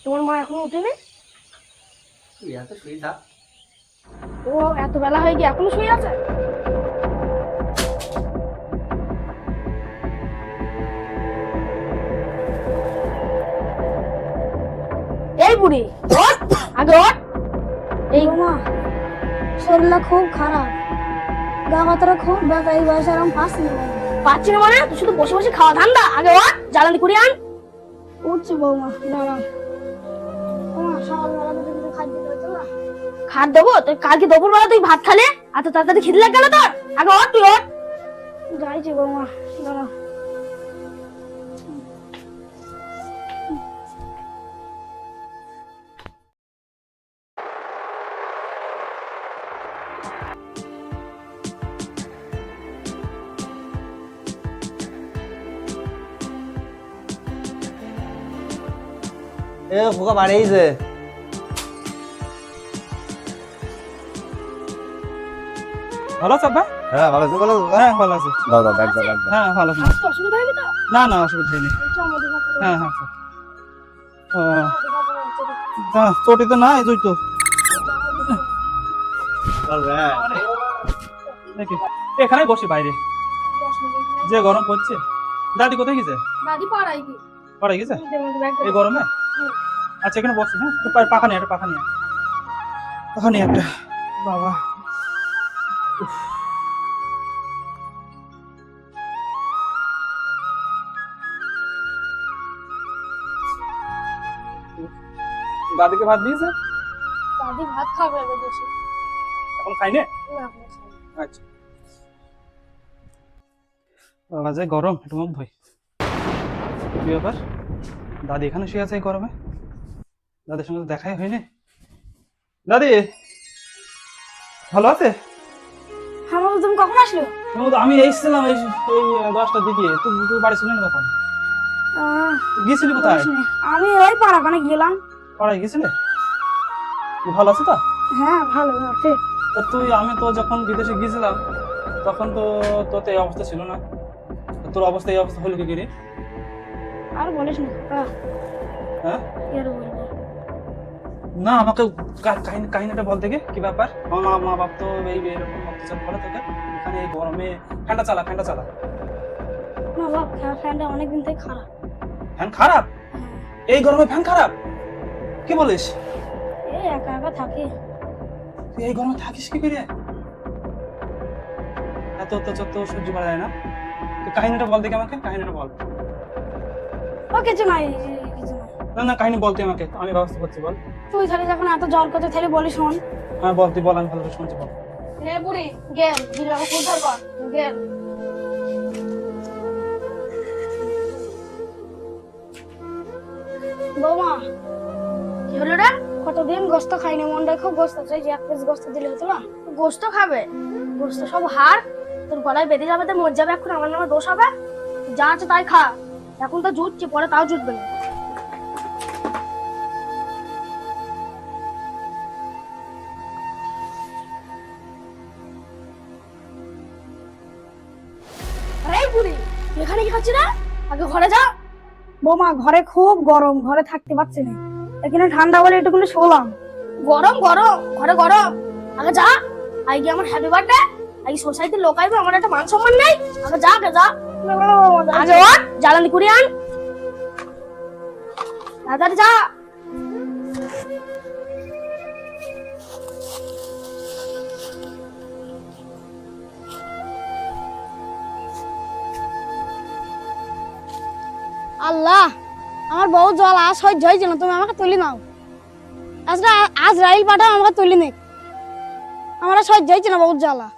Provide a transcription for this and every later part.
তোমার মা এখনো ওঠেনি? তুই এত শুয়ে থাক। ও এত বেলা হয়ে গিয়ে এখনো শুয়ে আছে? এই বুড়ি ওঠ, আগে ওঠ। এই মা শরীরটা খুব খারাপ, গা হাতটা খুব ব্যথা, এই বয়সে আরাম পাচ্ছি না। পাচ্ছি না মানে? তুই শুধু বসে বসে খাওয়া ধান্দা। আগে ওঠ, জ্বালানি করে আন। উঠছি বৌমা, দাঁড়াও। মা সকালবেলা তো কিছু খাদ্য দিতে না। খাট দেবো? তুই কালকে দুপুর বেলা তুই ভাত খালে এত তাড়াতাড়ি খিদে লেগে গেল তোর? আগে ওঠ, তুই ওঠ। যাইছি বৌমা, দাঁড়াও। এ খোকা বাড়িয়েছে। ভালো আছে আব্বা? হ্যাঁ ভালো আছে, ভালো আছে। হ্যাঁ ভালো আছে। দাও দাও ব্যাগ দাও, ব্যাগ দাও। হ্যাঁ ভালো আছে। আজকে অসুবিধা হয়নি তো? না না অসুবিধা হয়নি। আমাদের কথা বলো। হ্যাঁ হ্যাঁ চটি তো নাই তুই তো নাকি এখানে বসি বাইরে, যে গরম পড়ছে। দাদি কোথায় গেছে? দাদি পাড়াই কি? পড়ে গেছে এই গরমে? আচ্ছা এখানে বসি। হ্যাঁ একটু পাখা নিয়ে, একটা পাখা নিয়ে, পাখা নিয়ে একটা। বাবা উফ। দাদিকে ভাত দিয়েছে? দাদি ভাত খাবে আগে বসে। এখন খাইনি? না, এখন খাবে। আচ্ছা বাবা যে গরম, একটু মুখ ধুই। কি ব্যাপার, দাদি এখানে শুয়ে আছে এই গরমে? দাদির সঙ্গে তো দেখাই হয়নি। দাদি ভালো আছে? হ্যাঁ বাবু, তুমি কখন আসলো? আমি এসেছিলাম এই এই 10টার দিকে। তুই বাড়ি ছিলি না তখন? গিয়েছিলি কোথায়? আমি ওই পাড়াখানে গেলাম। পাড়ায় গেছিলে? তুই ভালো আছে তো? হ্যাঁ ভালো আছে। তা আমি তো যখন বিদেশে গিয়েছিলাম তখন তো তোর তো এই অবস্থা ছিল না। তোর অবস্থা এই অবস্থা হলো কি করে? আর বলিস না হ্যাঁ কি আর বলবো। না আমাকে কাহিনীটা বল থেকে কি ব্যাপার? আমার মা বাপ তো এই এরকম অত্যাচার করে তোকে এখানে এই গরমে। ফ্যানটা চালা, ফ্যানটা চালা। না বাপ, ফ্যানটা অনেকদিন থেকে খারাপ। ফ্যান খারাপ? এই গরমে ফ্যান খারাপ? কি বলিস? এই একা একা থাকি। তুই এই গরমে থাকিস কি করে? এত অত্যাচার তো সহ্য করা যায় না। তুই কাহিনীটা বল দেখে আমাকে, কাহিনীটা বল। ও কিছু নাই, কিছু নাই। না না কাহিনী বল তুই আমাকে, আমি ব্যবস্থা করছি, বল। তুই তাহলে যখন এত জল করতে তাহলে বলি শোন। হ্যাঁ বল, তুই বল, আমি ভালো করে শুনছি, বল। রে বুড়ি গেল দিলাম কোথায় কর গেল। বৌমা কি হলো রে? কতদিন গোস্ত খাইনি, মনটা খুব গোস্ত চাই, যে এক পিস গোস্ত দিলে হতো না। গোস্ত খাবে? গোস্ত সব হাড়, তোর গলায় বেঁধে যাবে তো মর যাবে, এখন আমার নামে দোষ হবে? যা আছে তাই খা, এখন তো জুটছে, পরে তাও জুটবে না। এই বুড়ি তুই এখানে কি খাচ্ছিস না? আগে ঘরে যা। বৌমা ঘরে খুব গরম, ঘরে থাকতে পারছি না। এখানে ঠান্ডা বলে একটুখানি শোলাম। গরম গরম, ঘরে গরম। আগে যা। আজকে আমার হ্যাপি বার্থডে, আজকে সোসাইটির লোক আসবে, আমার একটা মান সম্মান নেই। আগে যা, আগে যা। আগে ওঠ, জ্বালানি করে আন, তাড়াতাড়ি যা। আল্লাহ, আমার বউ জল আজ সহ্য হয়েছে না, তুমি আমাকে তুলি নাও। আজ রাইল পাঠাও, আমাকে তুলি নে। আমার আর সহ্য হয়েছে না বউ জ্বালা।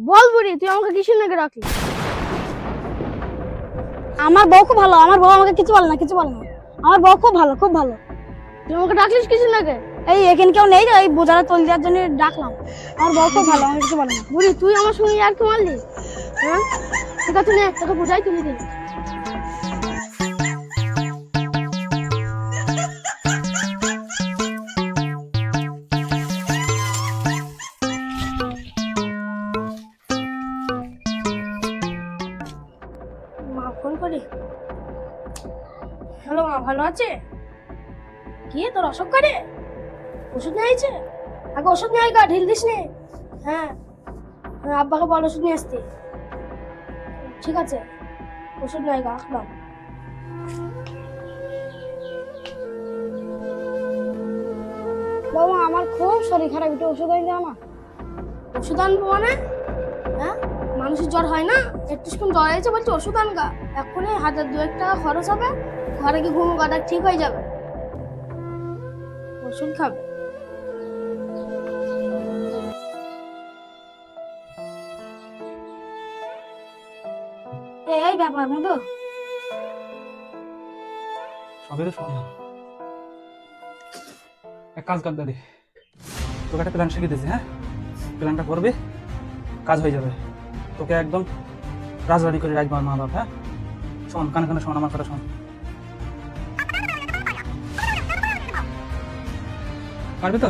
বল বুড়ি তুই আমাকে কিসের লেগে রাখলি? আমার বউ খুব ভালো, আমার বউ আমাকে কিছু বলে না, কিছু বলে না। আমার বউ খুব ভালো, খুব ভালো। তুই আমাকে ডাকলিস কিসের লেগে? এই এখানে কেউ নেই তো, এই বোঝাটা তুল দেওয়ার জন্য ডাকলাম। আমার বউ খুব ভালো, আমাকে কিছু বলে না। বুড়ি তুই আমার সঙ্গে আর কি মারলি? হ্যাঁ ঠিক আছে, নে তোকে বোঝাই তুলে দিই। মা ফোন করি। ভালো আছে? কি তোর অসুখ করে? ওষুধ নিয়ে আইছে? আগে ওষুধ নিয়ে আয় গা, ঢিল দিস নে। হ্যাঁ হ্যাঁ, আব্বাকে বল ওষুধ নিয়ে আসতে। ঠিক আছে, ওষুধ নিয়ে আয় গা, আসলাম। বাবা আমার খুব শরীর খারাপ, একটু ওষুধ এনে দাও না। ওষুধ আনবো মানে? হ্যাঁ, মানুষের জ্বর হয় না? একটু জ্বর হয়েছে বলছে ওষুধ আনগা। এক্ষুনি 1000-2000 টাকা খরচ হবে, ঘরে গিয়ে ঘুমো গাদা ঠিক হয়ে যাবে। ওষুধ খাবে। এই ব্যাপার মধু, সবই তো শুনলাম। এক কাজ কর দাদি, তোকে একটা প্ল্যান শিখিয়ে দিয়েছি। হ্যাঁ, প্ল্যানটা করবি, কাজ হয়ে যাবে। তোকে একদম রাজবাড়ি করে রাখবো আমার মা বাবা। হ্যাঁ শোন, কানে কানে শোন, আমার কথা শোন। পারবি তো?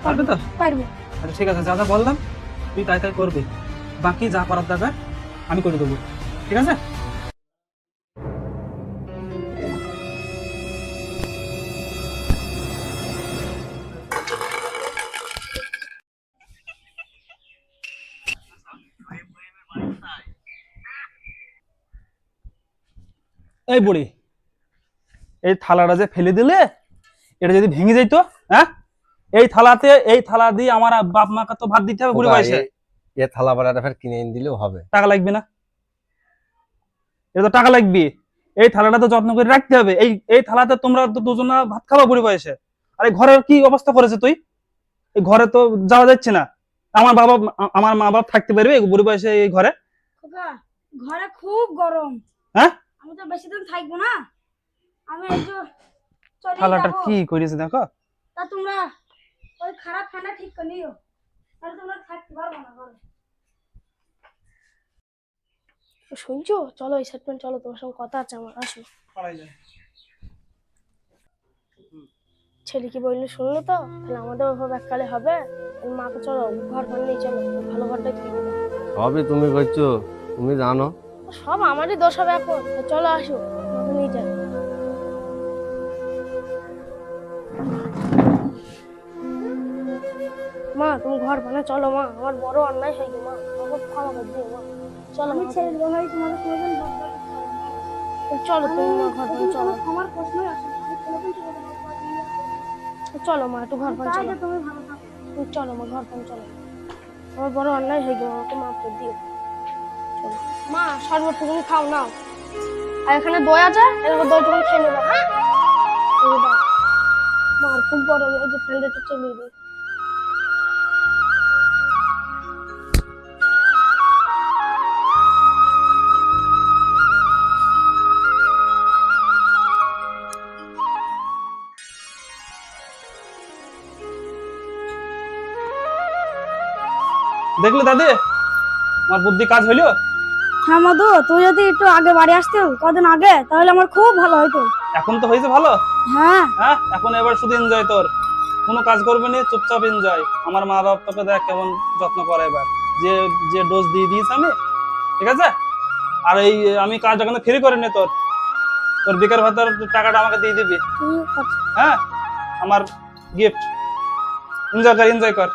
পারবি তো? পারবো। আচ্ছা ঠিক আছে, যা যা বললাম তুই তাই তাই করবি, বাকি যা করার দরকার আমি করে দেবো। ঠিক আছে? এই বুড়ি, এই থালাটা যে ফেলে দিলে, এটা যদি ভেঙে যেত, হ্যাঁ এই থালা দিয়ে আমার বাপ মাকে তো ভাত দিতে হবে বুড়ি বয়সে। এ থালা বাড়াটা ফের কিনে এনে দিলেও হবে। টাকা লাগবে না? এটা তো টাকা লাগবে। এই থালাটা তো যত্ন করে রাখতে হবে। এই থালাতে তোমরা তো দুজন ভাত খাবা বুড়ি বয়সে। আর এই ঘরের কি অবস্থা করেছে তুই? এই ঘরে তো যাওয়া যাচ্ছে না। আমার মা বাপ থাকতে পারবে এই বুড়ি বয়সে এই ঘরে? খোকা, ঘরে খুব গরম। হ্যাঁ, আমি তো বেশি দিন থাকবো না, আমি এই যে চলে থালাটা যাবো। কি করেছে দেখো। তা তোমরা ওই খারাপ ঠান্ডা ঠিক করে নিও, তাহলে তোমরা থাকতে পারবো না ঘরে। শুনছো? চলো এই সেটমেন্ট, চলো, তোমার সঙ্গে কথা আছে আমার, আসো। ছেলে কি বললো শুনলো তো? তাহলে আমাদের ওভাবে এককালে হবে। মাকে চলো ঘর নিয়ে চলো, ভালো ঘরটাই থেকে দাও। সবই তুমি করছো, তুমি জানো। সব আমারই দোষ হবে এখন। তো চলো আসো, মাকে নিয়ে যাই। মা তুমি ঘর চলো মা, আমার বড় অন্যায় হয়ে গেছে মা, আমাকে ক্ষমা করে দিও মা। চলো আমি মা, ছেড়ে দেবো না, তোমাদের কোনোদিন চলো তুমি মা ঘর চলো। আমার প্রশ্নই আসে না, আমি কোনোদিন ছেড়ে দেবো না। চলো মা একটু ঘর চলো। তুমি ভালো থাকো। চলো মা ঘর চলো, আমার বড় অন্যায় হয়ে গেছে, আমাকে মাফ করে দিও। চলো মা, শরবত তুমি খাও নাও, আর এখানে দই আছে, এরকম দই তুমি খেয়ে নেবে। হ্যাঁ এই দাও। মা আর খুব গরম, ওই যে ফ্যানটা চলে দিই। দেখলে দাদি, আমার বুদ্ধি কাজ হইলো। হ্যাঁ মধু, তুই যদি একটু আগে বাড়ি আসতে কদিন আগে, তাহলে আমার খুব ভালো হতো। এখন তো হয়েছে ভালো। হ্যাঁ হ্যাঁ, এখন এবার শুধু এনজয় তোর, কোনো কাজ করবি না, চুপচাপ এনজয়। আমার মা বাপ তোকে দেখ কেমন যত্ন করে এবার, যে যে ডোজ দিয়ে দিয়েছে আমি। ঠিক আছে? আর এই আমি কাজটা কিন্তু ফ্রি করে নি, তোর তোর বেকার ভাতার টাকাটা আমাকে দিয়ে দিবি। ঠিক আছে। হ্যাঁ, আমার গিফট। এনজয় কর, এনজয় কর।